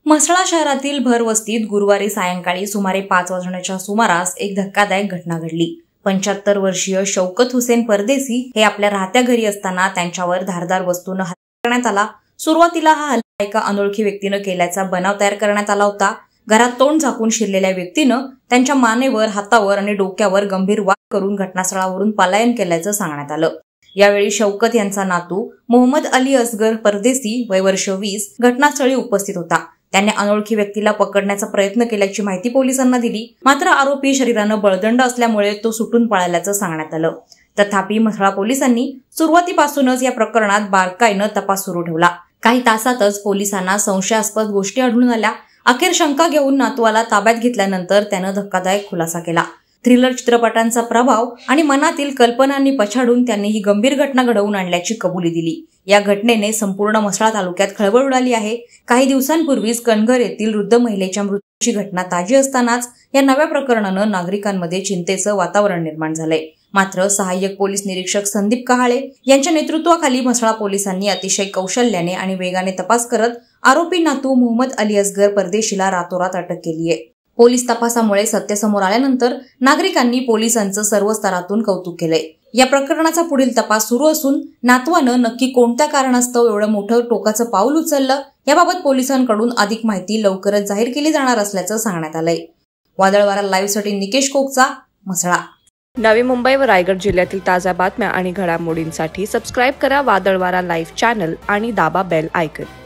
म्हसळा शहरातील भरवस्तीत गुरुवारी सायंकाळी सुमारे 5 वाजण्याच्या सुमारास एक धक्कादायक घटना घडली। 75 वर्षीय शौकत हुसेन परदेसी हे आपल्या राहत्या घरी असताना त्यांच्यावर धारदार वस्तूने हल्ला करण्यात आला। सुरुवातीला हा हल्ला एका अनोळखी व्यक्तीने केल्याचा बनाव तयार करण्यात आला होता। घरात तोंड झाकून शिरलेल्या व्यक्तीने त्यांच्या मानेवर, हातावर आणि डोक्यावर गंभीर वार करून घटनास्थळावरून पलायन केल्याचं सांगण्यात आलं। यावेळी शौकत यांचा नातू मोहम्मद अली असगर परदेसी वय वर्ष 20 घटनास्थळी उपस्थित होता। त्याने अनोळखी व्यक्तीला पकडण्याचा प्रयत्न केल्याची माहिती पोलिसांना दिली, मात्र आरोपी शरीराने बळदंड असल्यामुळे तो सुटून पळाल्याचं सांगण्यात आलं। तथापि म्हसळा पोलिसांनी सुरुवातीपासूनच या प्रकरणात बारकाईने तपास सुरू ठेवला। काही तासातच पोलिसांना संशयास्पद गोष्टी आढळून आल्या। अखेर शंका घेऊन नातवाला ताब्यात घेतल्यानंतर त्याने धक्कादायक खुलासा केला। थ्रिलर चित्रपटांचा प्रभाव आणि मनातील कल्पनांनी पछाडून त्यांनी ही गंभीर घटना घडवून आणल्याची कबुली दिली। या घटनेने संपूर्ण म्हसळा तालुक्यात खळबळ उडाली आहे। काही दिवसांपूर्वीच कणघर येथील वृद्ध महिलेच्या मृत्यूची घटना ताजी असतानाच या नव्या प्रकरणाने नागरिकांमध्ये चिंतेचं वातावरण निर्माण झालंय। मात्र सहाय्यक पोलीस निरीक्षक संदीप कहाळे यांच्या नेतृत्वाखाली म्हसळा पोलिसांनी अतिशय कौशल्याने आणि वेगाने तपास करत आरोपी नातू मोहम्मद अली असगर परदेशीला रातोरात अटक केली आहे। पोलीस तपासामुळे सत्य समोर आल्यानंतर नागरिकांनी पोलिसांचं सर्व स्तरातून कौतुक केलंय। या प्रकरणाचा पुढील तपास सुरू असून नातवानं नक्की कोणत्या कारणास्तव एवढं मोठं टोकाचं पाऊल उचललं याबाबत पोलिसांकडून अधिक माहिती लवकरच जाहीर केली जाणार असल्याचं सांगण्यात आलंय। वादळवारा लाईव्हसाठी निकेश कोकचा, म्हसळा। नवी मुंबई व रायगड जिल्ह्यातील ताज्या बातम्या आणि घडामोडींसाठी सबस्क्राईब करा वादळवारा लाईव्ह चॅनल आणि दाबा बेल आयकॉन।